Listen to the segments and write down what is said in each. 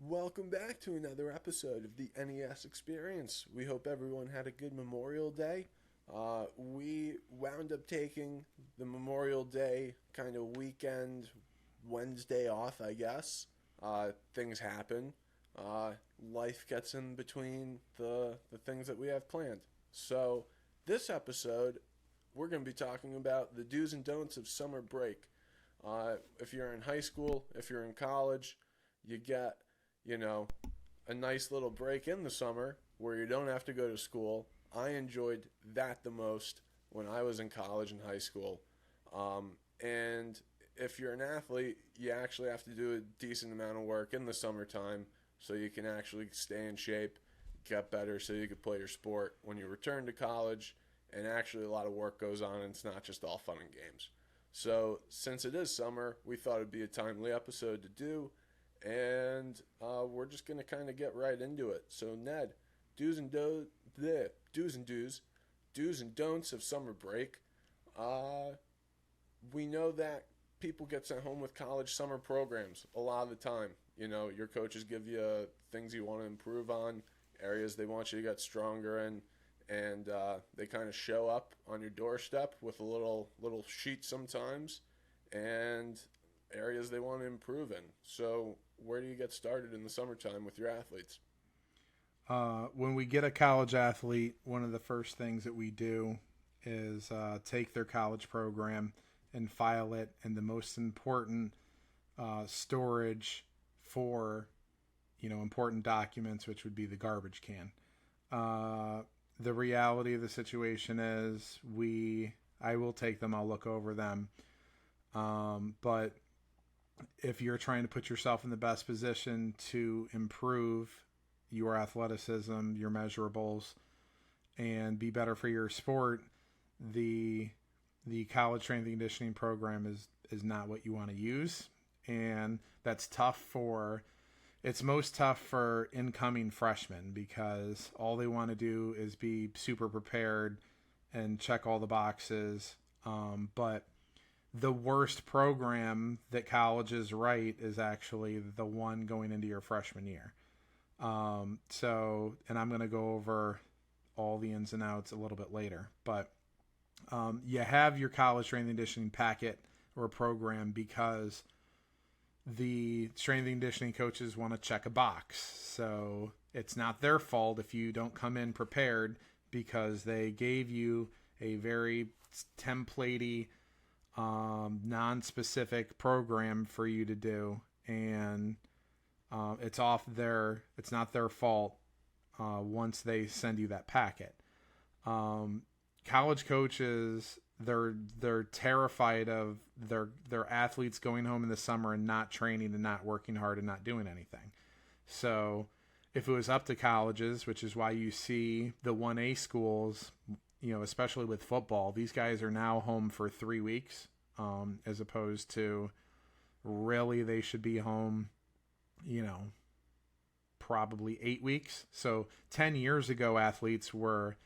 Welcome back to another episode of the NES Experience. We hope everyone had a good Memorial Day. We wound up taking the Memorial Day kind of weekend, Wednesday off, I guess. Things happen. Life gets in between the things that we have planned. So, this episode, we're going to be talking about the do's and don'ts of summer break. If you're in high school, if you're in college, you get you know, a nice little break in the summer where you don't have to go to school. I enjoyed that the most when I was in college and high school. And if you're an athlete, you actually have to do a decent amount of work in the summertime so you can actually stay in shape, get better, so you can play your sport when you return to college. And actually, a lot of work goes on, and it's not just all fun and games. So, since it is summer, we thought it'd be a timely episode to do, and we're just gonna kind of get right into it. So Ned, do's and do bleh, do's and don'ts of summer break. Uh, we know that people get sent home with college summer programs a lot of the time. Your coaches give you things you want to improve on, areas they want you to get stronger in, and they kind of show up on your doorstep with a little sheet sometimes, and areas they want to improve in. So, where do you get started in the summertime with your athletes? When we get a college athlete, one of the first things that we do is take their college program and file it in the most important storage for important documents, which would be the garbage can. Uh, the reality of the situation is I will take them. I'll look over them. But if you're trying to put yourself in the best position to improve your athleticism, your measurables, and be better for your sport, the college strength and conditioning program is not what you want to use, and that's tough for. It's most tough for incoming freshmen because all they want to do is be super prepared and check all the boxes. But the worst program that colleges write is actually the one going into your freshman year. And I'm going to go over all the ins and outs a little bit later. But you have your college strength and conditioning packet or program because the strength and conditioning coaches want to check a box. So it's not their fault if you don't come in prepared because they gave you a very templatey, non-specific program for you to do, and it's not their fault once they send you that packet. College coaches, they're terrified of their athletes going home in the summer and not training and not working hard and not doing anything. So if it was up to colleges, which is why you see the 1A schools, especially with football, these guys are now home for 3 weeks, as opposed to really they should be home, probably 8 weeks. So 10 years ago, athletes were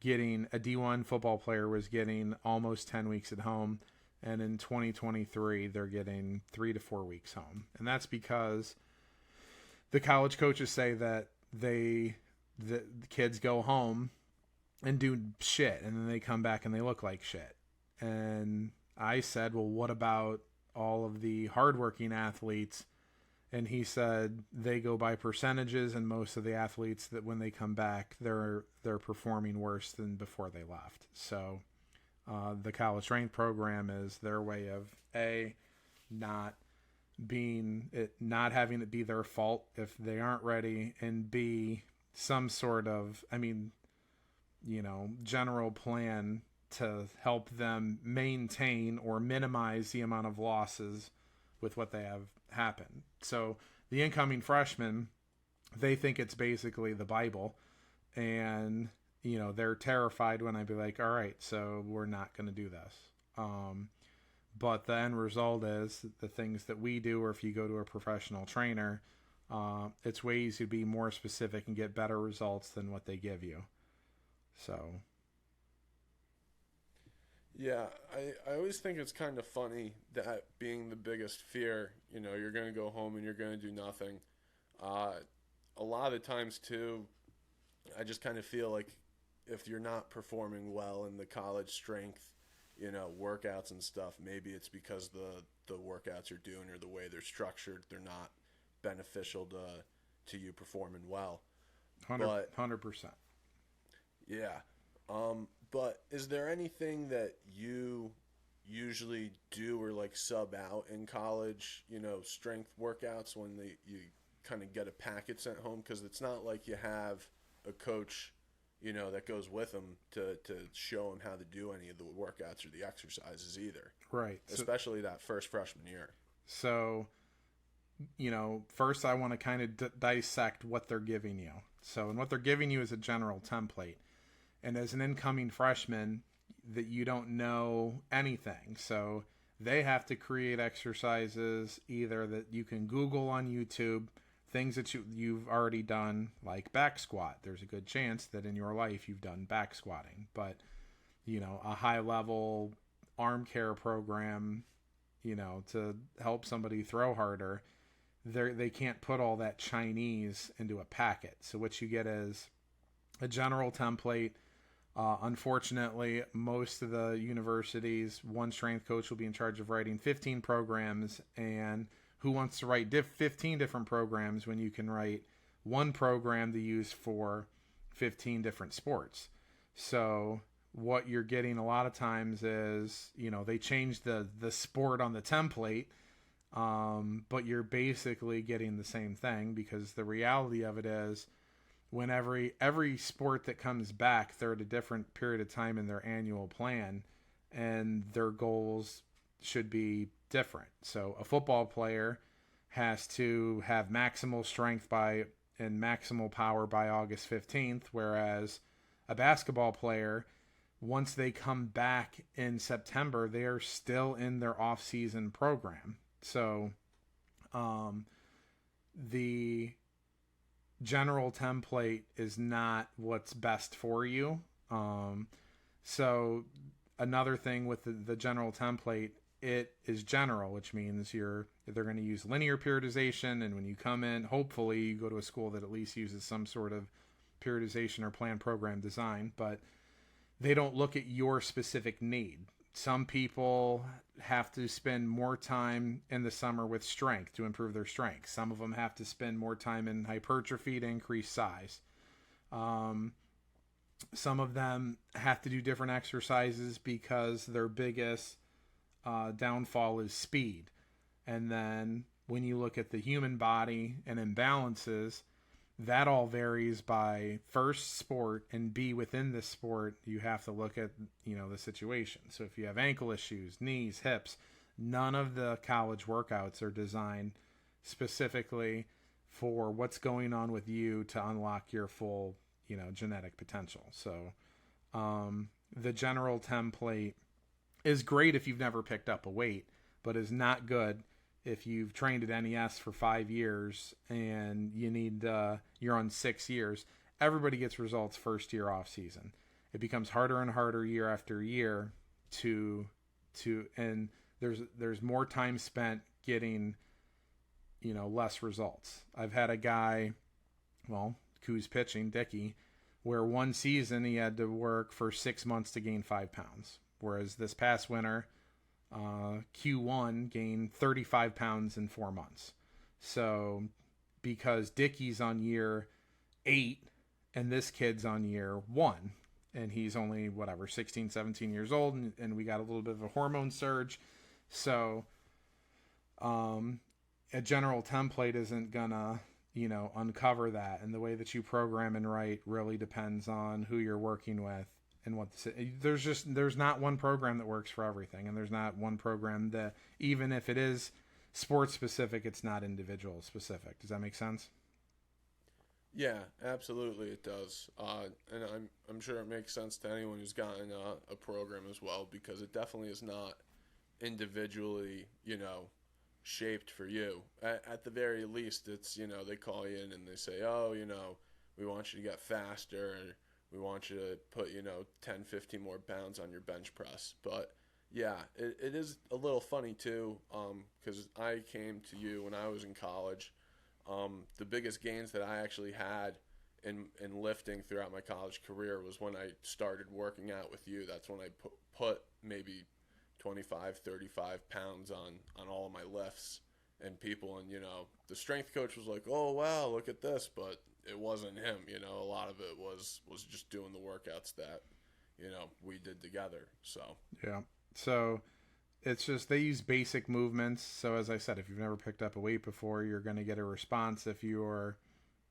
getting a D1 football player was getting almost 10 weeks at home. And in 2023, they're getting 3 to 4 weeks home. And that's because the college coaches say that the kids go home and do shit, and then they come back and they look like shit. And I said, well, what about all of the hardworking athletes? And he said they go by percentages, and most of the athletes that when they come back, they're performing worse than before they left. So the college strength program is their way of not not having it be their fault if they aren't ready, and B, some sort of general plan to help them maintain or minimize the amount of losses with what they have happen. So the incoming freshmen, they think it's basically the Bible, and they're terrified when I be like, all right, so we're not going to do this. But the end result is the things that we do, or if you go to a professional trainer, it's ways to be more specific and get better results than what they give you. So Yeah, I always think it's kind of funny that being the biggest fear, you're going to go home and you're going to do nothing. A lot of times too, I just kind of feel like if you're not performing well in the college strength, workouts and stuff, maybe it's because the workouts you're doing or the way they're structured, they're not beneficial to you performing well. 100%. Yeah. But is there anything that you usually do or like sub out in college, strength workouts when you kind of get a packet sent home? Because it's not like you have a coach, that goes with them to show them how to do any of the workouts or the exercises either. Right. Especially that first freshman year. So, first I want to kind of dissect what they're giving you. So, and what they're giving you is a general template. And as an incoming freshman, that you don't know anything. So they have to create exercises either that you can Google on YouTube, things that you've already done, like back squat. There's a good chance that in your life you've done back squatting. But, a high-level arm care program, to help somebody throw harder, they can't put all that Chinese into a packet. So what you get is a general template. Unfortunately, most of the universities, one strength coach will be in charge of writing 15 programs, and who wants to write 15 different programs when you can write one program to use for 15 different sports? So what you're getting a lot of times is, they change the sport on the template, but you're basically getting the same thing, because the reality of it is, when every sport that comes back, they're at a different period of time in their annual plan, and their goals should be different. So a football player has to have maximal strength and maximal power by August 15th, whereas a basketball player, once they come back in September, they are still in their off-season program. So the general template is not what's best for you. So another thing with the general template, it is general, which means they're going to use linear periodization. And when you come in, hopefully you go to a school that at least uses some sort of periodization or plan program design, but they don't look at your specific need. Some people have to spend more time in the summer with strength to improve their strength. Some of them have to spend more time in hypertrophy to increase size. Some of them have to do different exercises because their biggest downfall is speed. And then when you look at the human body and imbalances, that all varies by first sport, and B, within this sport, you have to look at, the situation. So if you have ankle issues, knees, hips, none of the college workouts are designed specifically for what's going on with you to unlock your full, genetic potential. So the general template is great if you've never picked up a weight, but is not good if you've trained at NES for 5 years and you're on 6 years. Everybody gets results first year off season. It becomes harder and harder year after year and there's more time spent getting, less results. I've had a guy, who's pitching, Dickey, where one season he had to work for 6 months to gain 5 pounds. Whereas this past winter, Q1 gained 35 pounds in 4 months. So because Dickey's on year 8 and this kid's on year 1, and he's only 16, 17 years old, and we got a little bit of a hormone surge. So a general template isn't gonna uncover that, and the way that you program and write really depends on who you're working with. And there's not one program that works for everything, and there's not one program that, even if it is sports specific, it's not individual specific. Does that make sense? Yeah, absolutely it does. And I'm sure it makes sense to anyone who's gotten a program as well, because it definitely is not individually, shaped for you. At the very least, it's, they call you in and they say, oh, we want you to get faster, and we want you to put, 10, 15 more pounds on your bench press. But yeah, it is a little funny too, because I came to you when I was in college. The biggest gains that I actually had in lifting throughout my college career was when I started working out with you. That's when I put maybe 25, 35 pounds on all of my lifts and people. And, the strength coach was like, oh, wow, look at this. But it wasn't him. A lot of it was just doing the workouts that, we did together. So, yeah. So it's just they use basic movements. So as I said, if you've never picked up a weight before, you're going to get a response. If you're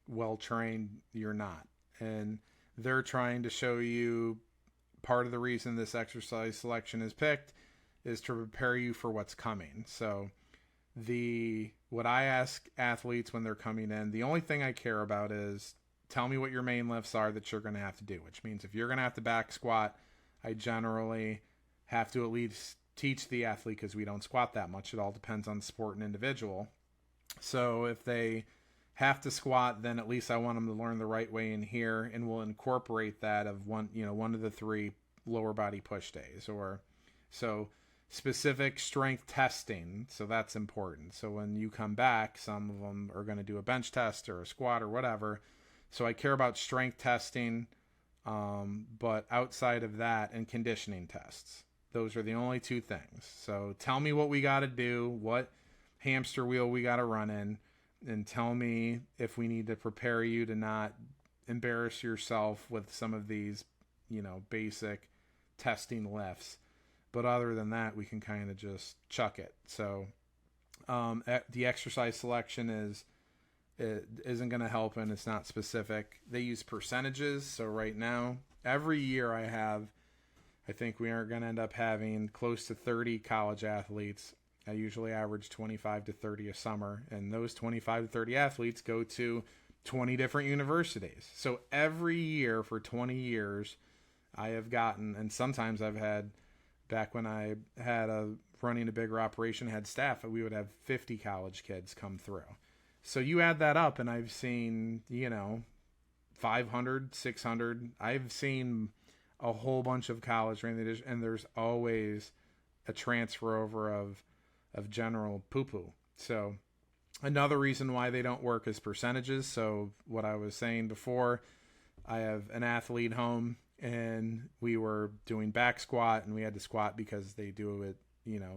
well trained, you're not. And they're trying to show you part of the reason this exercise selection is picked is to prepare you for what's coming. So what I ask athletes when they're coming in, the only thing I care about is tell me what your main lifts are that you're going to have to do, which means if you're going to have to back squat, I generally have to at least teach the athlete, because we don't squat that much. It all depends on the sport and individual. So if they have to squat, then at least I want them to learn the right way in here, and we'll incorporate that of one of the 3 lower body push days, or so specific strength testing. So that's important. So when you come back, some of them are going to do a bench test or a squat or whatever. So I care about strength testing, but outside of that, and conditioning tests. Those are the only 2 things. So tell me what we got to do, what hamster wheel we got to run in, and tell me if we need to prepare you to not embarrass yourself with some of these, basic testing lifts. But other than that, we can kind of just chuck it. So the exercise selection isn't going to help, and it's not specific. They use percentages. So right now, every year I think we are going to end up having close to 30 college athletes. I usually average 25 to 30 a summer, and those 25 to 30 athletes go to 20 different universities. So every year for 20 years, I have gotten, and sometimes I've had, back when I had running a bigger operation, had staff, we would have 50 college kids come through. So you add that up, and I've seen, 500, 600. I've seen a whole bunch of college, and there's always a transfer over of general poo-poo. So another reason why they don't work is percentages. So what I was saying before, I have an athlete home, and we were doing back squat, and we had to squat because they do it,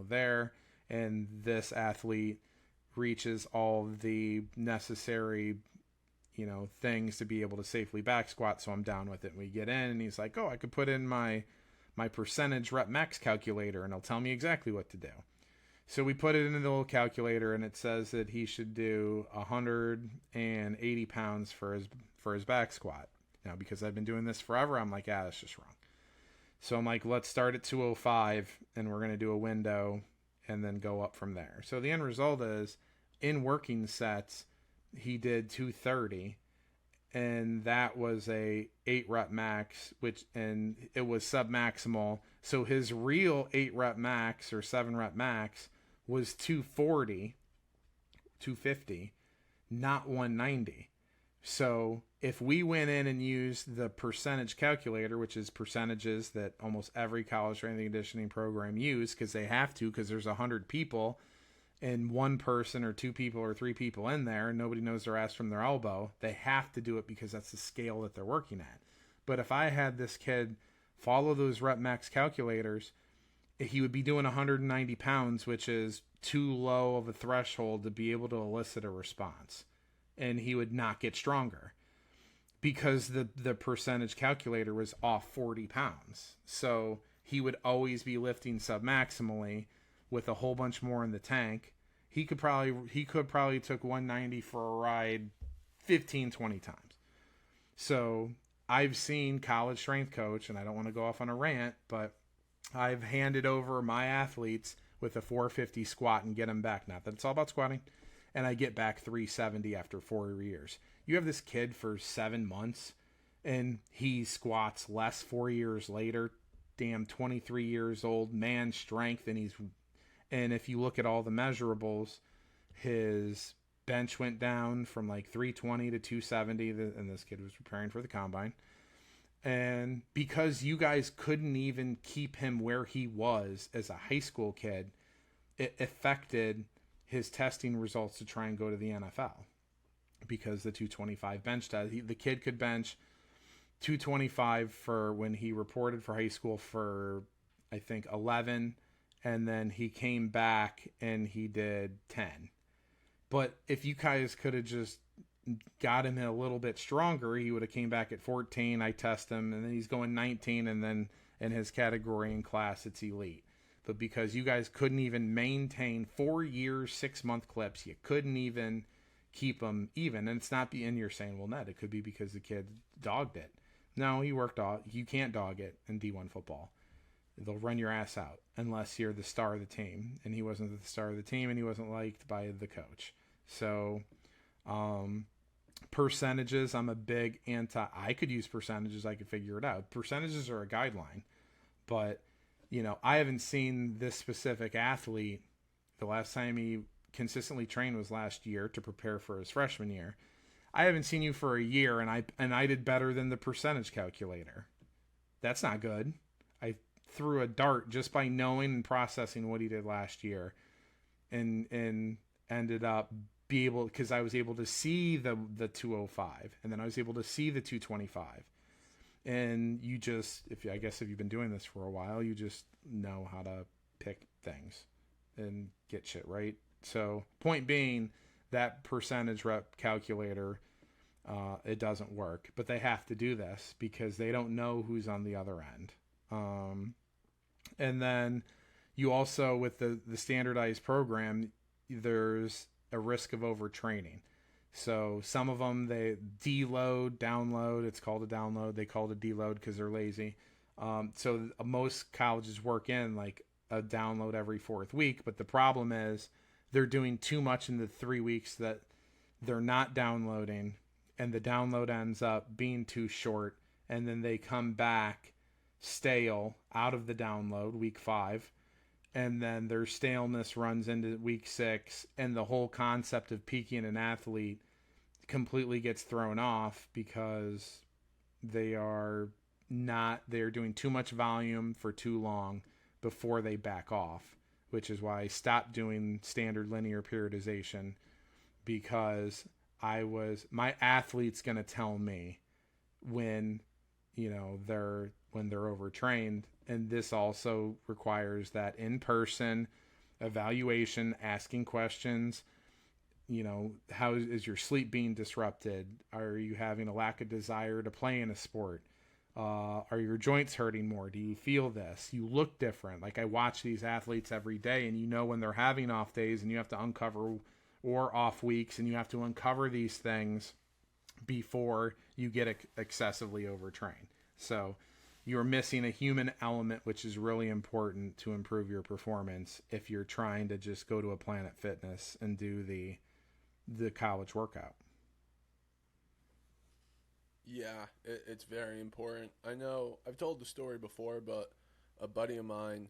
there. And this athlete reaches all the necessary, things to be able to safely back squat. So I'm down with it. And we get in, and he's like, oh, I could put in my percentage rep max calculator, and it'll tell me exactly what to do. So we put it in the little calculator, and it says that he should do 180 pounds for his back squat. Now, because I've been doing this forever, I'm like, that's just wrong. So I'm like, let's start at 205, and we're going to do a window and then go up from there. So the end result is, in working sets, he did 230, and that was a 8 rep max, and it was submaximal. So his real 8 rep max or 7 rep max was 240, 250, not 190. So if we went in and used the percentage calculator, which is percentages that almost every college strength and conditioning program use, because they have to, because there's 100 people and 1 person or 2 people or 3 people in there, and nobody knows their ass from their elbow. They have to do it because that's the scale that they're working at. But if I had this kid follow those rep max calculators, he would be doing 190 pounds, which is too low of a threshold to be able to elicit a response. And he would not get stronger because the percentage calculator was off 40 pounds. So he would always be lifting submaximally with a whole bunch more in the tank. He could probably took 190 for a ride 15, 20 times. So I've seen college strength coach, and I don't want to go off on a rant, but I've handed over my athletes with a 450 squat and get them back. Not that it's all about squatting. And I get back 370 after 4 years. You have this kid for 7 months, and he squats less 4 years later. Damn, 23 years old, man strength, and if you look at all the measurables, his bench went down from like 320 to 270, and this kid was preparing for the combine. And because you guys couldn't even keep him where he was as a high school kid, it affected his testing results to try and go to the NFL. because the 225 bench test, the kid could bench 225 for when he reported for high school for, I think, 11, and then he came back and he did 10. But if you guys could have just got him a little bit stronger, he would have came back at 14. I test him, and then he's going 19, and then in his category in class, it's elite. But because you guys couldn't even maintain 4 years, 6-month clips, you couldn't even keep them even. And it's not and you're saying, well, Ned, it could be because the kid dogged it. No, he worked off. You can't dog it in D1 football. They'll run your ass out unless you're the star of the team. And he wasn't the star of the team, and he wasn't liked by the coach. So, percentages, I'm a big I could use percentages. I could figure it out. Percentages are a guideline, but I haven't seen this specific athlete. The last time he consistently trained was last year to prepare for his freshman year. I haven't seen you for a year, and I did better than the percentage calculator. That's not good. I threw a dart just by knowing and processing what he did last year, and ended up because I was able to see the 205, and then I was able to see the 225. And you just, if you've been doing this for a while, you just know how to pick things and get shit right. So point being, that percentage rep calculator, it doesn't work, but they have to do this because they don't know who's on the other end. And then you also, with the standardized program, there's a risk of overtraining. So some of them, they deload, download. It's called a download. They call it a deload because they're lazy. So most colleges work in like a download every 4th week. But the problem is they're doing too much in the 3 weeks that they're not downloading. And the download ends up being too short. And then they come back stale out of the download week 5. And then their staleness runs into week 6. And the whole concept of peaking an athlete completely gets thrown off because they're doing too much volume for too long before they back off, which is why I stopped doing standard linear periodization, because my athlete's going to tell me when they're overtrained. And this also requires that in-person evaluation, asking questions. How is your sleep being disrupted? Are you having a lack of desire to play in a sport? Are your joints hurting more? Do you feel this? You look different. Like, I watch these athletes every day, and when they're having off days, and you have to uncover, or off weeks, and you have to uncover these things before you get excessively overtrained. So you're missing a human element, which is really important to improve your performance if you're trying to just go to a Planet Fitness and do the college workout. Yeah, it's very important. I know I've told the story before, but a buddy of mine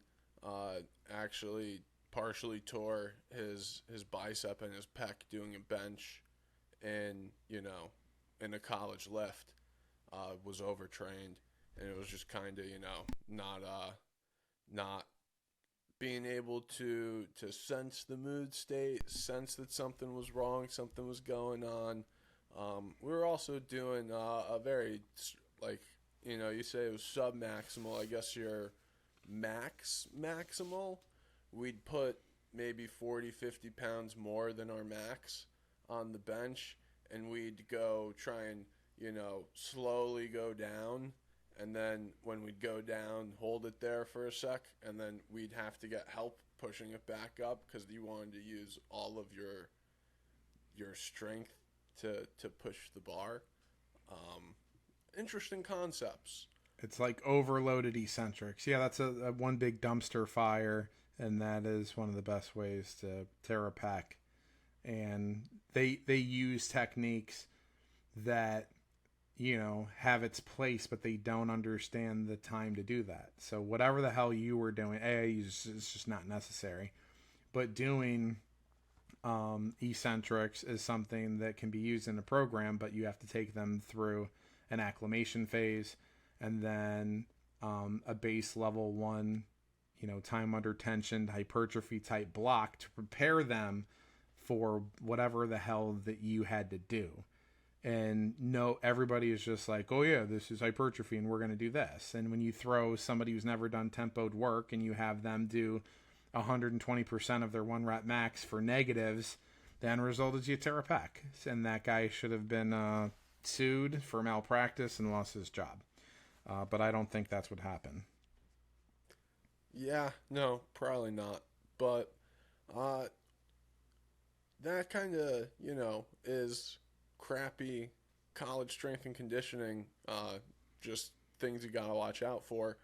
actually partially tore his bicep and his pec doing a bench, and in a college lift, was overtrained, and it was just kind of not being able to sense the mood state, sense that something was wrong, something was going on. We were also doing a very, you say it was sub-maximal. I guess your maximal, we'd put maybe 40, 50 pounds more than our max on the bench, and we'd go try and, slowly go down. And then when we'd go down, hold it there for a sec, and then we'd have to get help pushing it back up because you wanted to use all of your strength to push the bar. Interesting concepts. It's like overloaded eccentrics. Yeah, that's a one big dumpster fire, and that is one of the best ways to tear a pec. And they use techniques that have its place, but they don't understand the time to do that. So whatever the hell you were doing, it's just not necessary. But doing eccentrics is something that can be used in a program, but you have to take them through an acclimation phase, and then a base level 1, time under tension hypertrophy type block to prepare them for whatever the hell that you had to do. And no, everybody is just like, oh yeah, this is hypertrophy and we're going to do this. And when you throw somebody who's never done tempoed work and you have them do 120% of their 1 rep max for negatives, the end result is you tear a pec. And that guy should have been sued for malpractice and lost his job. But I don't think that's what happened. Yeah, no, probably not. But that kind of, is crappy college strength and conditioning, just things you gotta watch out for.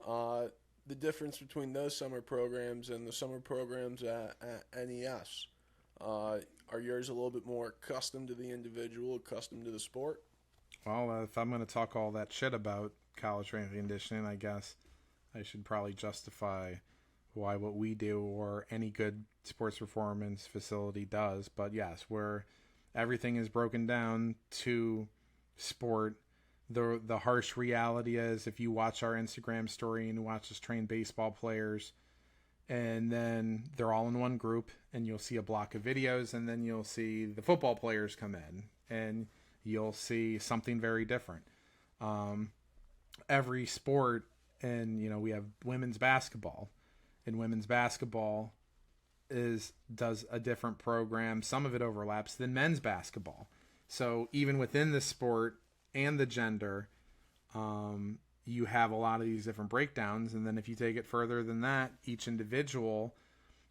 The difference between those summer programs and the summer programs at NES, are yours a little bit more custom to the individual, custom to the sport? Well, if I'm going to talk all that shit about college strength and conditioning, I guess I should probably justify why what we do or any good sports performance facility does. But yes, where everything is broken down to sport. The harsh reality is, if you watch our Instagram story and watch us train baseball players, and then they're all in one group, and you'll see a block of videos, and then you'll see the football players come in, and you'll see something very different. Every sport, and we have women's basketball, and women's basketball does a different program. Some of it overlaps than men's basketball. So even within the sport and the gender, you have a lot of these different breakdowns. And then if you take it further than that, each individual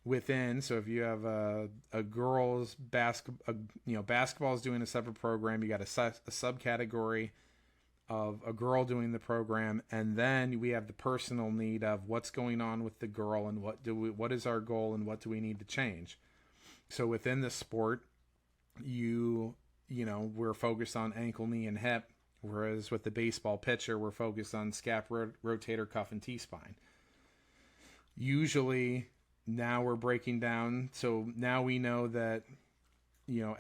within, so if you have a girls basketball is doing a separate program, you got a subcategory of a girl doing the program, and then we have the personal need of what's going on with the girl and what is our goal and what do we need to change. So within the sport, we're focused on ankle, knee, and hip, whereas with the baseball pitcher, we're focused on scap, rotator cuff, and T-spine. Usually, now we're breaking down, so now we know that,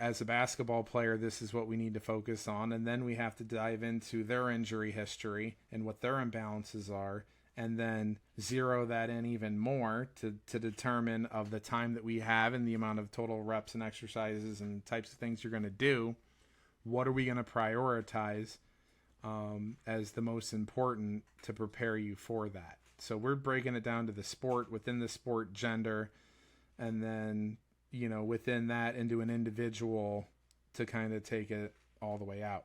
as a basketball player, this is what we need to focus on, and then we have to dive into their injury history and what their imbalances are, and then zero that in even more to determine of the time that we have and the amount of total reps and exercises and types of things you're going to do. What are we going to prioritize as the most important to prepare you for that? So we're breaking it down to the sport, within the sport, gender, and then, within that into an individual to kind of take it all the way out.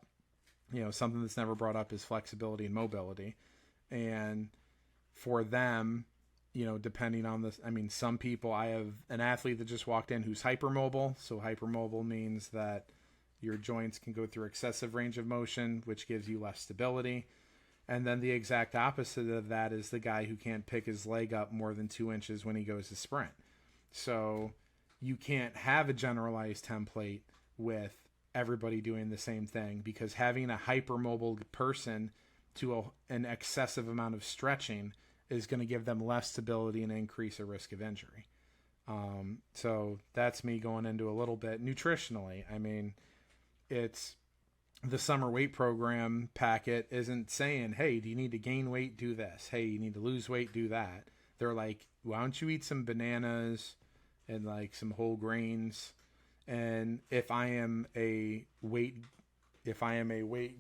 Something that's never brought up is flexibility and mobility. And for them, depending on this, some people, I have an athlete that just walked in who's hypermobile. So hypermobile means that your joints can go through excessive range of motion, which gives you less stability. And then the exact opposite of that is the guy who can't pick his leg up more than 2 inches when he goes to sprint. So you can't have a generalized template with everybody doing the same thing, because having a hypermobile person to an excessive amount of stretching is going to give them less stability and increase a risk of injury. So that's me going into a little bit nutritionally. It's the summer weight program packet isn't saying, hey, do you need to gain weight? Do this. Hey, you need to lose weight? Do that. They're like, why don't you eat some bananas and like some whole grains? And if I am a weight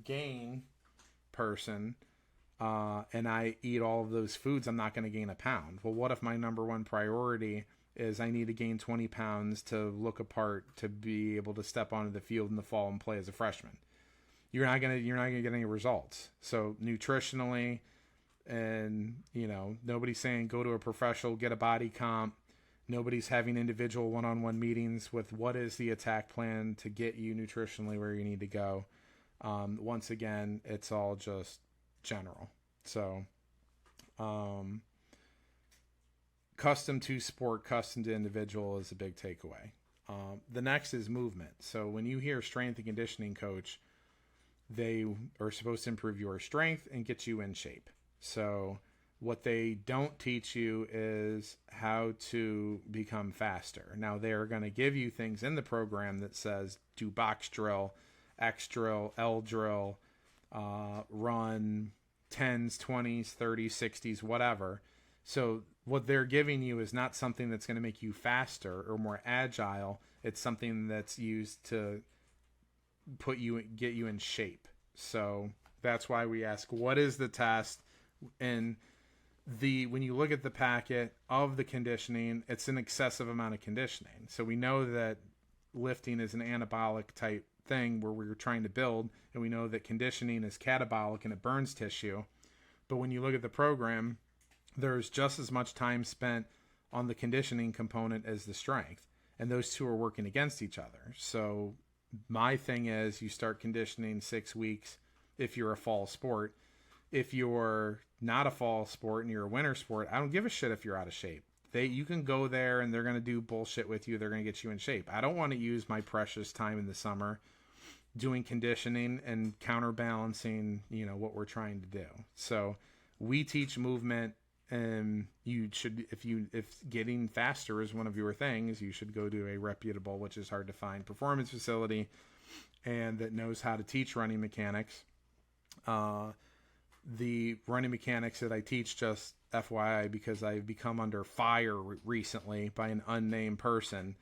gain person, and I eat all of those foods, I'm not going to gain a pound. Well, what if my number one priority is I need to gain 20 pounds to look apart, to be able to step onto the field in the fall and play as a freshman? You're not gonna get any results. So nutritionally, and nobody's saying go to a professional, get a body comp. Nobody's having individual one-on-one meetings with what is the attack plan to get you nutritionally where you need to go. Once again, it's all just general. So, custom to sport, custom to individual is a big takeaway. The next is movement. So when you hear strength and conditioning coach, they are supposed to improve your strength and get you in shape. So what they don't teach you is how to become faster. Now they're going to give you things in the program that says do box drill, X drill, L drill, run 10s, 20s, 30s, 60s, whatever. So what they're giving you is not something that's going to make you faster or more agile. It's something that's used to get you in shape. So that's why we ask, what is the test? And when you look at the packet of the conditioning, it's an excessive amount of conditioning. So we know that lifting is an anabolic type thing where we're trying to build, and we know that conditioning is catabolic and it burns tissue. But when you look at the program, there's just as much time spent on the conditioning component as the strength, and those two are working against each other. So my thing is, you start conditioning 6 weeks if you're a fall sport. If you're not a fall sport and you're a winter sport, I don't give a shit if you're out of shape. You can go there and they're going to do bullshit with you. They're going to get you in shape. I don't want to use my precious time in the summer doing conditioning and counterbalancing, what we're trying to do. So we teach movement, and you should, if getting faster is one of your things, you should go to a reputable, which is hard to find, performance facility, and that knows how to teach running mechanics. The running mechanics that I teach, just FYI, because I've become under fire recently by an unnamed person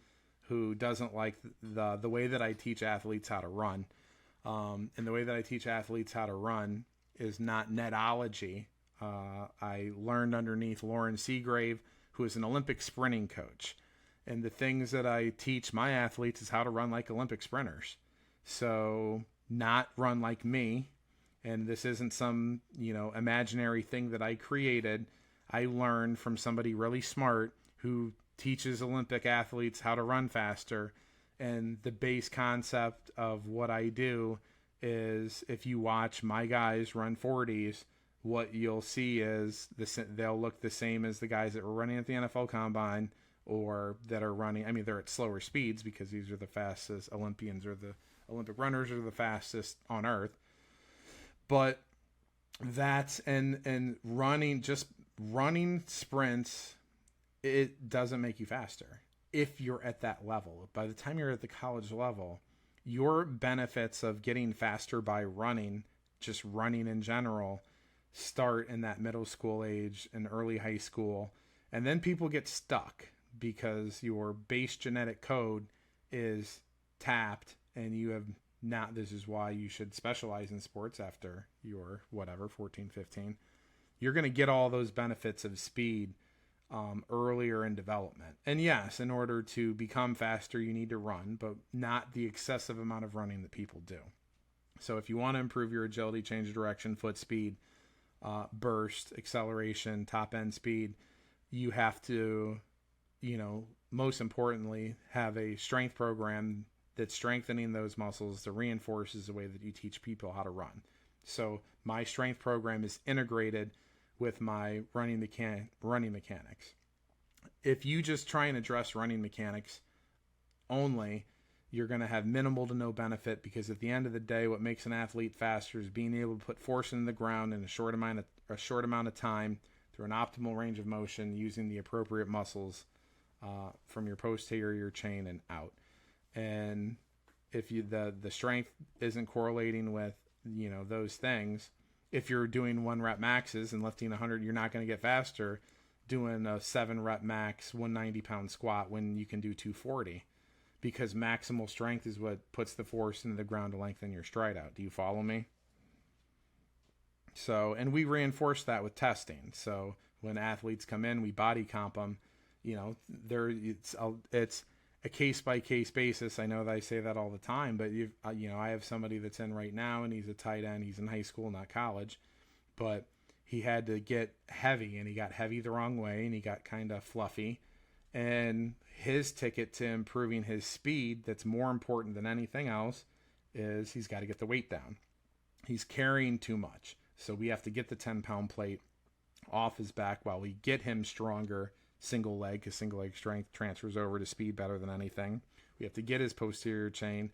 who doesn't like the way that I teach athletes how to run. And the way that I teach athletes how to run is not netology. I learned underneath Lauren Seagrave, who is an Olympic sprinting coach. And the things that I teach my athletes is how to run like Olympic sprinters. So not run like me. And this isn't some, imaginary thing that I created. I learned from somebody really smart who teaches Olympic athletes how to run faster. And the base concept of what I do is, if you watch my guys run 40s, what you'll see is they'll look the same as the guys that were running at the NFL Combine, or that are running. I mean, they're at slower speeds because these are the fastest Olympians, or the Olympic runners are the fastest on earth. But that's and running sprints, it doesn't make you faster if you're at that level. By the time you're at the college level, your benefits of getting faster by running, just running in general, start in that middle school age and early high school. And then people get stuck because your base genetic code is tapped, and you have not. This is why you should specialize in sports after your 14, 15. You're going to get all those benefits of speed earlier in development. And yes, in order to become faster, you need to run, but not the excessive amount of running that people do. So if you want to improve your agility, change of direction, foot speed, burst, acceleration, top end speed, you have to, most importantly, have a strength program that's strengthening those muscles that reinforces the way that you teach people how to run. So my strength program is integrated with my running mechanics. If you just try and address running mechanics only, you're going to have minimal to no benefit, because at the end of the day, what makes an athlete faster is being able to put force in the ground in a short amount of time through an optimal range of motion, using the appropriate muscles from your posterior chain and out. And if the strength isn't correlating with those things, if you're doing 1 rep maxes and lifting 100, you're not going to get faster doing a 7 rep max 190 pound squat when you can do 240, because maximal strength is what puts the force into the ground to lengthen your stride out. Do you follow me? So, and we reinforce that with testing. So when athletes come in, we body comp them. It's a case-by-case basis. I know that I say that all the time, but I have somebody that's in right now, and he's a tight end. He's in high school, not college, but he had to get heavy, and he got heavy the wrong way, and he got kind of fluffy. And his ticket to improving his speed, that's more important than anything else, is he's got to get the weight down. He's carrying too much, so we have to get the 10-pound plate off his back while we get him stronger. Single leg, because single leg strength transfers over to speed better than anything. We have to get his posterior chain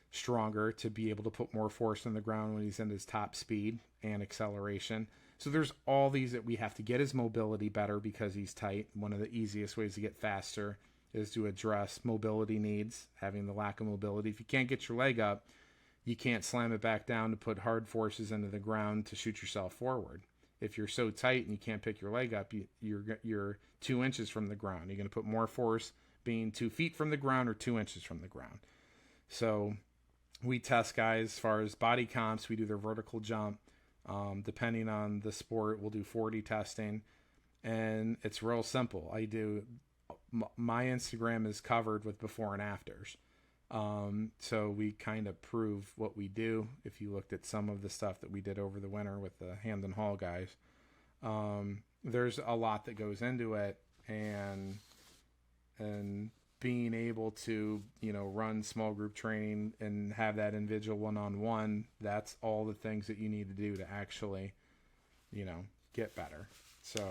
stronger to be able to put more force on the ground when he's in his top speed and acceleration. So there's all these that we have to get his mobility better because he's tight. One of the easiest ways to get faster is to address mobility needs, having the lack of mobility. If you can't get your leg up, you can't slam it back down to put hard forces into the ground to shoot yourself forward. If you're so tight and you can't pick your leg up, you're 2 inches from the ground. You're going to put more force being 2 feet from the ground or 2 inches from the ground. So we test guys as far as body comps. We do their vertical jump. Depending on the sport, we'll do 4D testing. And it's real simple. My Instagram is covered with before and afters. So we kind of prove what we do. If you looked at some of the stuff that we did over the winter with the Hamden Hall guys, there's a lot that goes into it, and being able to, run small group training and have that individual one-on-one, that's all the things that you need to do to actually, get better. So,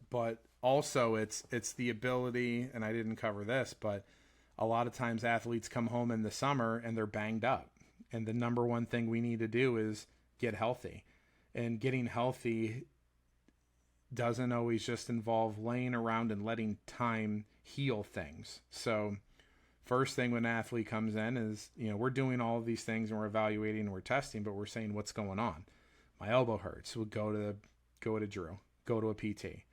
but also it's the ability, and I didn't cover this, but a lot of times athletes come home in the summer and they're banged up. And the number one thing we need to do is get healthy. And getting healthy doesn't always just involve laying around and letting time heal things. So first thing when an athlete comes in is, we're doing all of these things and we're evaluating and we're testing, but we're saying what's going on. My elbow hurts. We'll go to Drew, go to a PT,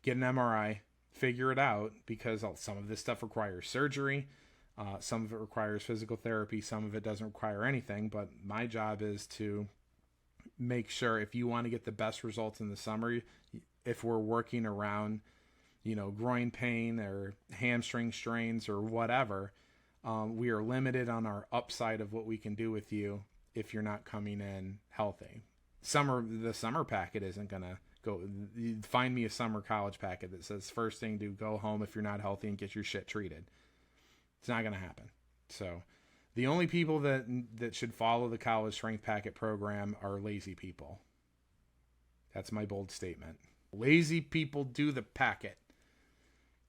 get an MRI, figure it out, because some of this stuff requires surgery. Some of it requires physical therapy. Some of it doesn't require anything. But my job is to make sure, if you want to get the best results in the summer, if we're working around, groin pain or hamstring strains or whatever, we are limited on our upside of what we can do with you if you're not coming in healthy. The summer packet isn't going to go. Find me a summer college packet that says first thing to go home if you're not healthy and get your shit treated. It's not going to happen. So the only people that should follow the college strength packet program are lazy people. That's my bold statement. Lazy people do the packet,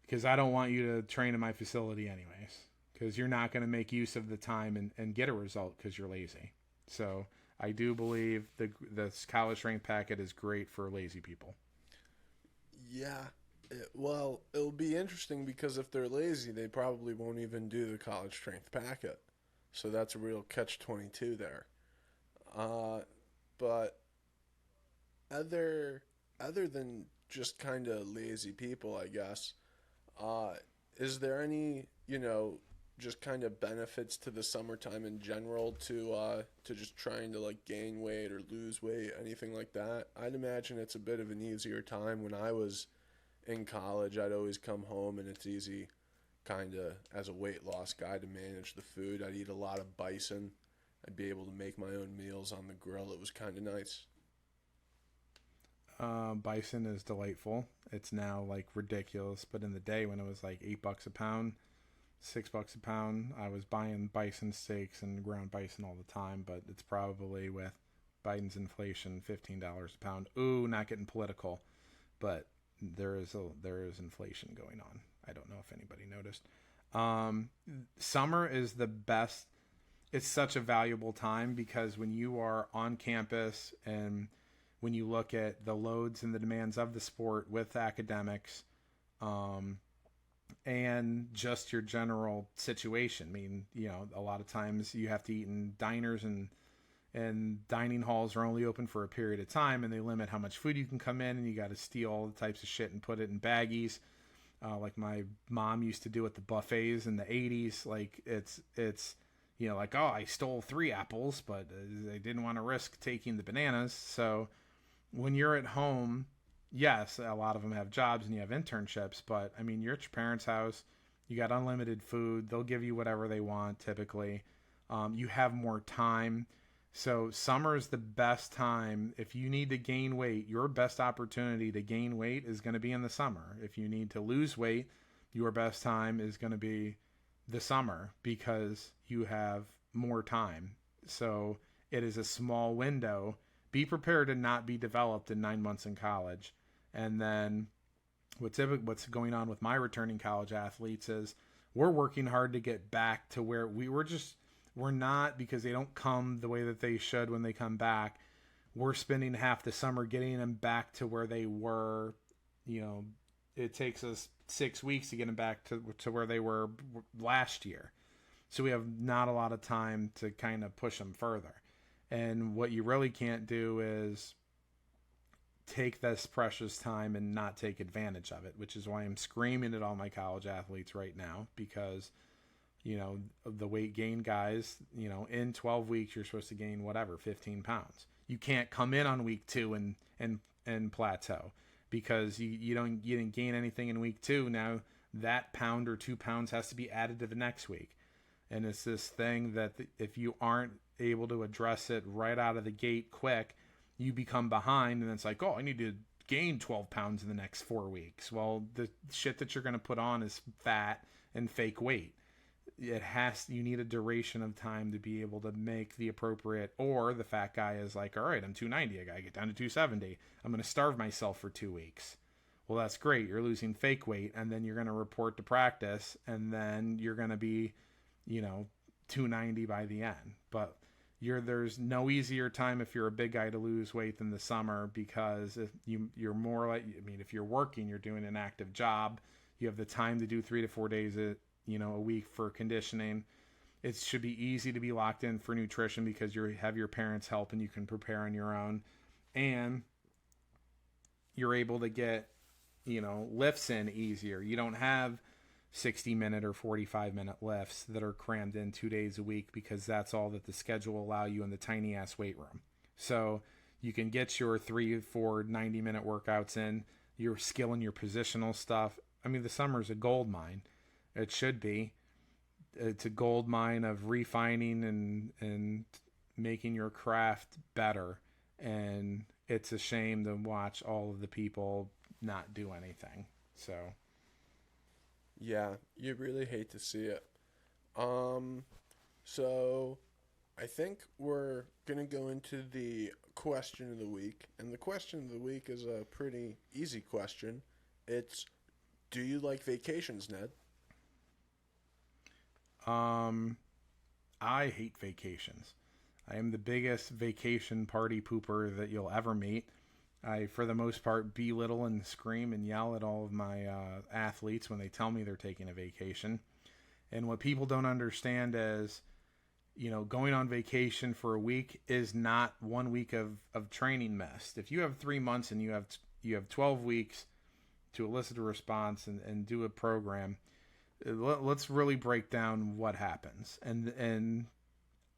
because I don't want you to train in my facility anyways, because you're not going to make use of the time and get a result because you're lazy. So I do believe the college strength packet is great for lazy people. Yeah. Well, it'll be interesting, because if they're lazy, they probably won't even do the college strength packet. So that's a real catch-22 there. But other than just kind of lazy people, I guess, is there any, just kind of benefits to the summertime in general to just trying to gain weight or lose weight, anything like that? I'd imagine it's a bit of an easier time. When I was in college, I'd always come home, and it's easy kind of as a weight loss guy to manage the food. I'd eat a lot of bison. I'd be able to make my own meals on the grill. It was kind of nice. Bison is delightful. It's now ridiculous, but in the day when it was $8 a pound, $6 a pound, I was buying bison steaks and ground bison all the time. But it's probably, with Biden's inflation, $15 a pound. Ooh, not getting political, but there is inflation going on. I don't know if anybody noticed. Summer is the best. It's such a valuable time, because when you are on campus and when you look at the loads and the demands of the sport with academics, and just your general situation. I mean, a lot of times you have to eat in diners, and dining halls are only open for a period of time, and they limit how much food you can come in, and you got to steal all the types of shit and put it in baggies. Like my mom used to do at the buffets in the 80s. It's oh, I stole 3 apples, but I didn't want to risk taking the bananas. So when you're at home, yes, a lot of them have jobs and you have internships, but I mean, you're at your parents' house, you got unlimited food. They'll give you whatever they want typically. You have more time. So summer is the best time. If you need to gain weight, your best opportunity to gain weight is going to be in the summer. If you need to lose weight, your best time is going to be the summer, because you have more time. So it is a small window. Be prepared to not be developed in 9 months in college. And then what's going on with my returning college athletes is we're working hard to get back to where we're not, because they don't come the way that they should when they come back. We're spending half the summer getting them back to where they were. It takes us 6 weeks to get them back to where they were last year. So we have not a lot of time to kind of push them further. And what you really can't do is take this precious time and not take advantage of it, which is why I'm screaming at all my college athletes right now, because the weight gain guys, in 12 weeks you're supposed to gain whatever 15 pounds. You can't come in on week 2 and plateau, because you didn't gain anything in week 2. Now that pound or 2 pounds has to be added to the next week. And it's this thing that if you aren't able to address it right out of the gate quick, you become behind, and it's like, oh, I need to gain 12 pounds in the next 4 weeks. Well, the shit that you're going to put on is fat and fake weight. You need a duration of time to be able to make the appropriate, or the fat guy is like, all right, I'm 290, I got to get down to 270. I'm going to starve myself for 2 weeks. Well, that's great. You're losing fake weight, and then you're going to report to practice, and then you're going to be, 290 by the end. But there's no easier time if you're a big guy to lose weight than the summer, because if you're more like, if you're working, you're doing an active job, you have the time to do 3 to 4 days a week for conditioning. It should be easy to be locked in for nutrition because you have your parents' help and you can prepare on your own, and you're able to get lifts in easier. You don't have 60-minute or 45-minute lifts that are crammed in 2 days a week, because that's all that the schedule will allow you in the tiny ass weight room. So you can get your 3, 4, 90-minute workouts in, your skill and your positional stuff. The summer's a gold mine. It should be. It's a gold mine of refining and making your craft better. And it's a shame to watch all of the people not do anything. So yeah, you really hate to see it. So I think we're gonna go into the question of the week, and the question of the week is a pretty easy question. It's, do you like vacations, Ned? I hate vacations. I am the biggest vacation party pooper that you'll ever meet. I, for the most part, belittle and scream and yell at all of my athletes when they tell me they're taking a vacation. And what people don't understand is, going on vacation for a week is not 1 week of training missed. If you have 3 months and you have 12 weeks to elicit a response and do a program, let's really break down what happens. And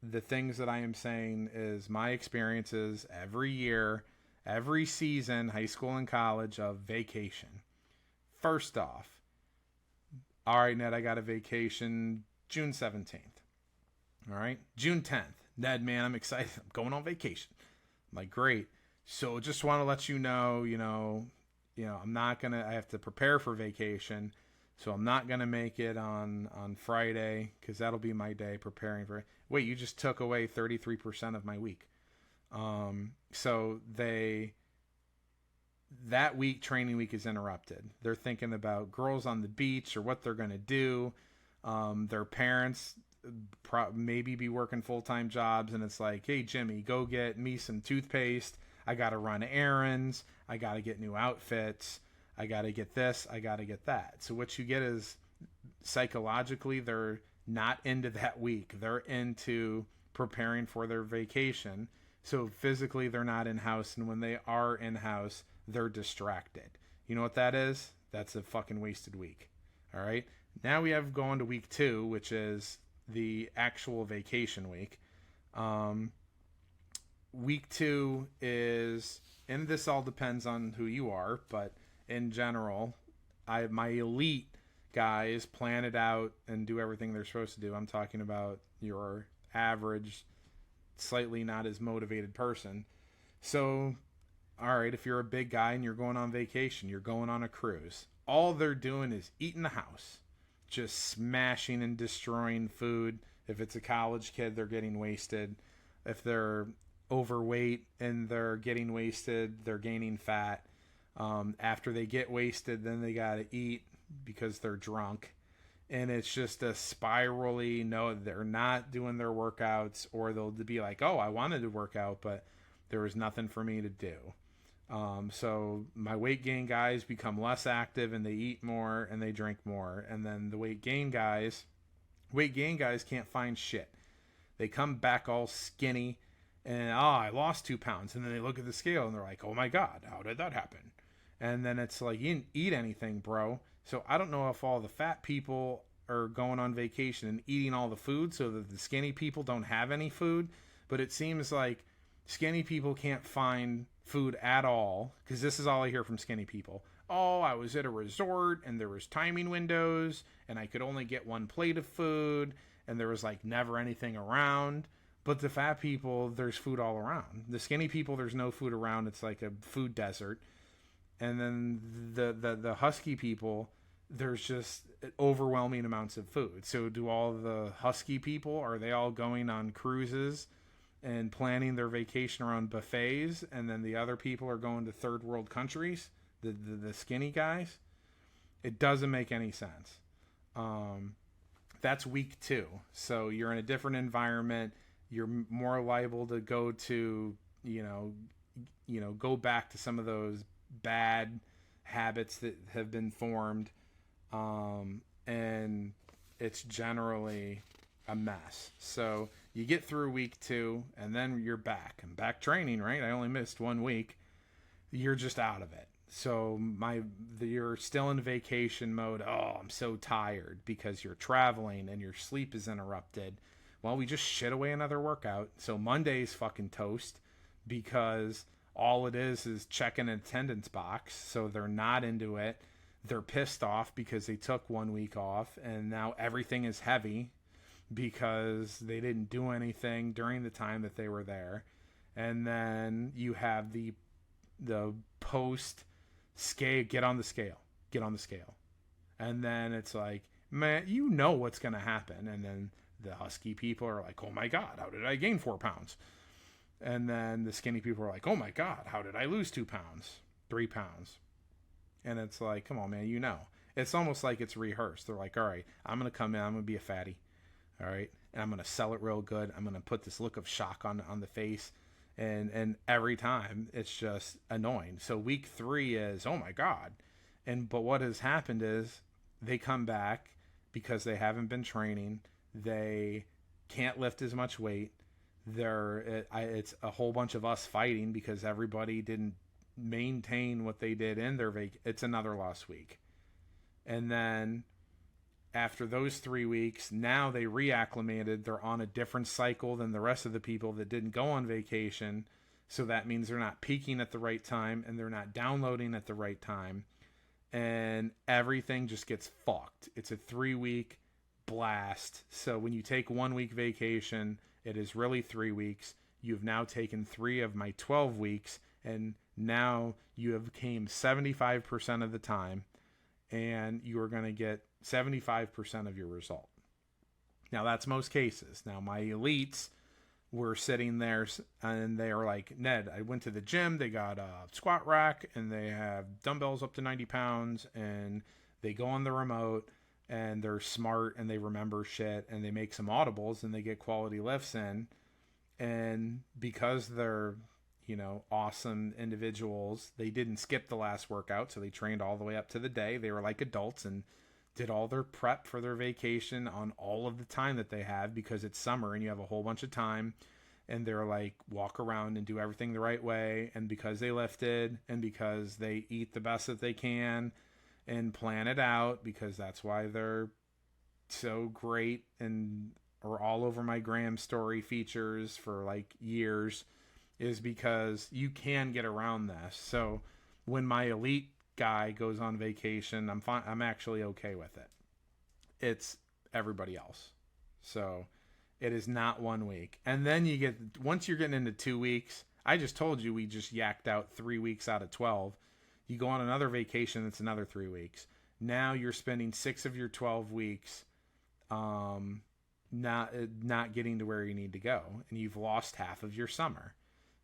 the things that I am saying is my experiences every year, every season, high school and college, of vacation. First off, all right, Ned, I got a vacation June 17th. All right, June 10th. Ned, man, I'm excited. I'm going on vacation. I'm like, great. So just want to let you know, I'm not going to, I have to prepare for vacation. So I'm not going to make it on Friday, because that'll be my day preparing for it. Wait, you just took away 33% of my week. So that week, training week, is interrupted. They're thinking about girls on the beach or what they're going to do. Their parents maybe be working full-time jobs, and it's like, hey, Jimmy, go get me some toothpaste. I got to run errands. I got to get new outfits. I got to get this, I got to get that. So what you get is, psychologically, they're not into that week. They're into preparing for their vacation. So physically, they're not in-house. And when they are in-house, they're distracted. You know what that is? That's a fucking wasted week. All right? Now we have going to week 2, which is the actual vacation week. Week 2 is, and this all depends on who you are, but in general, my elite guys plan it out and do everything they're supposed to do. I'm talking about your average, slightly not as motivated person. So, all right, if you're a big guy and you're going on vacation, you're going on a cruise, all they're doing is eating the house, just smashing and destroying food. If it's a college kid, they're getting wasted. If they're overweight and they're getting wasted, they're gaining fat. After they get wasted, then they got to eat because they're drunk. And it's just a spirally, no, they're not doing their workouts, or they'll be like, oh, I wanted to work out, but there was nothing for me to do. So my weight gain guys become less active, and they eat more and they drink more. And then the weight gain guys can't find shit. They come back all skinny and I lost 2 pounds, and then they look at the scale and they're like, oh my God, how did that happen? And then it's like, you didn't eat anything, bro. So I don't know if all the fat people are going on vacation and eating all the food so that the skinny people don't have any food, but it seems like skinny people can't find food at all, because this is all I hear from skinny people. Oh, I was at a resort and there was timing windows and I could only get one plate of food and there was like never anything around. But the fat people, there's food all around. The skinny people, there's no food around. It's like a food desert. And then the husky people, there's just overwhelming amounts of food. So do all the husky people, are they all going on cruises and planning their vacation around buffets, and then the other people are going to third world countries, the skinny guys? It doesn't make any sense. That's week 2. So you're in a different environment. You're more liable to go to, go back to some of those bad habits that have been formed. And it's generally a mess. So you get through week 2 and then you're back. I'm back training, right? I only missed 1 week. You're just out of it. So you're still in vacation mode. Oh, I'm so tired because you're traveling and your sleep is interrupted. Well, we just shit away another workout. So Monday's fucking toast, because all it is checking an attendance box. So they're not into it. They're pissed off because they took 1 week off and now everything is heavy because they didn't do anything during the time that they were there. And then you have the post scale, get on the scale. And then it's like, man, you know what's going to happen. And then the husky people are like, oh my God, how did I gain 4 pounds? And then the skinny people are like, oh my God, how did I lose 2 pounds, 3 pounds? And it's like, come on, man, It's almost like it's rehearsed. They're like, all right, I'm going to come in, I'm going to be a fatty, all right? And I'm going to sell it real good. I'm going to put this look of shock on the face. And every time, it's just annoying. So week 3 is, oh my God. But what has happened is they come back because they haven't been training. They can't lift as much weight. It's a whole bunch of us fighting because everybody didn't maintain what they did in their it's another lost week. And then after those 3 weeks, now they reacclimated. They're on a different cycle than the rest of the people that didn't go on vacation. So that means they're not peaking at the right time and they're not downloading at the right time. And everything just gets fucked. It's a 3-week blast. So when you take 1 week vacation, it is really 3 weeks. You've now taken 3 of my 12 weeks, and now you have came 75% of the time, and you are going to get 75% of your result. Now, that's most cases. Now, my elites were sitting there, and they are like, Ned, I went to the gym. They got a squat rack, and they have dumbbells up to 90 pounds, and they go on the remote, and they're smart, and they remember shit, and they make some audibles, and they get quality lifts in. And because they're awesome individuals, they didn't skip the last workout, so they trained all the way up to the day. They were like adults and did all their prep for their vacation on all of the time that they have, because it's summer and you have a whole bunch of time, and they're like, walk around and do everything the right way. And because they lifted and because they eat the best that they can and plan it out, because that's why they're so great and are all over my Graham story features for like years, is because you can get around this. So when my elite guy goes on vacation, I'm fine. I'm actually okay with it. It's everybody else. So it is not 1 week. And then once you're getting into 2 weeks, I just told you we just yacked out 3 weeks out of 12. You go on another vacation, it's another 3 weeks. Now you're spending 6 of your 12 weeks not getting to where you need to go, and you've lost half of your summer.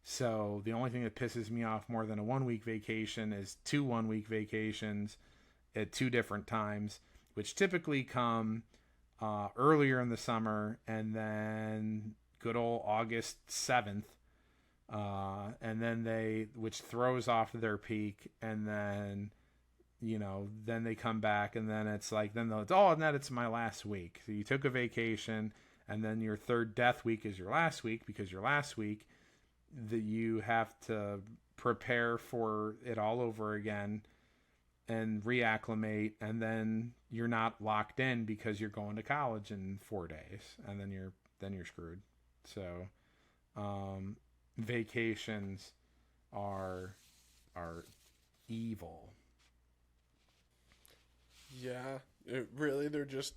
So the only thing that pisses me off more than a 1 week vacation is 2 1 week vacations at 2 different times, which typically come earlier in the summer, and then good old August 7th, and then which throws off their peak, and then then they come back, and then it's like, it's my last week. So you took a vacation, and then your third death week is your last week, because your last week that you have to prepare for it all over again and reacclimate, and then you're not locked in because you're going to college in 4 days, and then you're screwed. So vacations are evil. Yeah, really, they're just,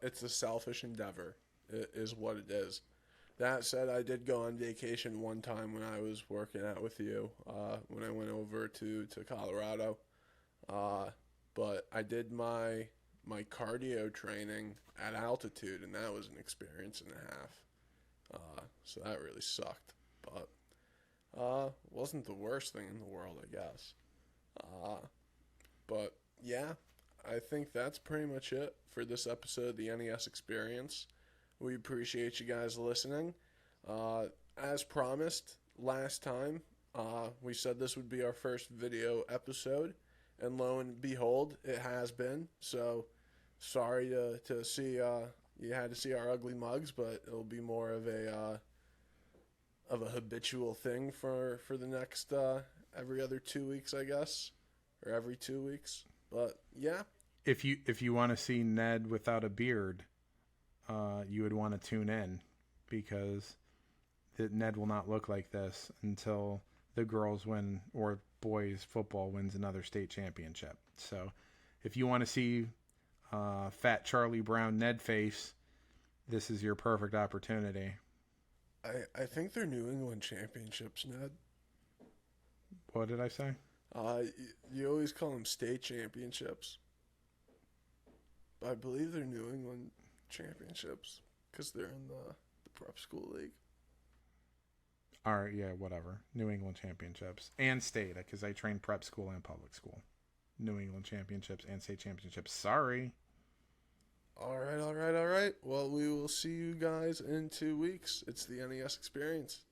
it's a selfish endeavor, is what it is. That said, I did go on vacation one time when I was working out with you, when I went over to Colorado. But I did my cardio training at altitude, and that was an experience and a half. So that really sucked. But wasn't the worst thing in the world, I guess. But yeah, I think that's pretty much it for this episode of the NES Experience. We appreciate you guys listening. As promised last time, we said this would be our first video episode, and lo and behold, it has been. So sorry to see you had to see our ugly mugs, but it'll be more of a habitual thing for the next every other 2 weeks, I guess, or every 2 weeks. But yeah, If you want to see Ned without a beard, you would want to tune in, because Ned will not look like this until the girls win, or boys football wins another state championship. So if you want to see fat Charlie Brown Ned face, this is your perfect opportunity. I think they're New England championships, Ned. What did I say? You always call them state championships. But I believe they're New England championships because they're in the prep school league. All right, yeah, whatever. New England championships and state, because I train prep school and public school. New England championships and state championships. Sorry. All right. Well, we will see you guys in 2 weeks. It's the NES Experience.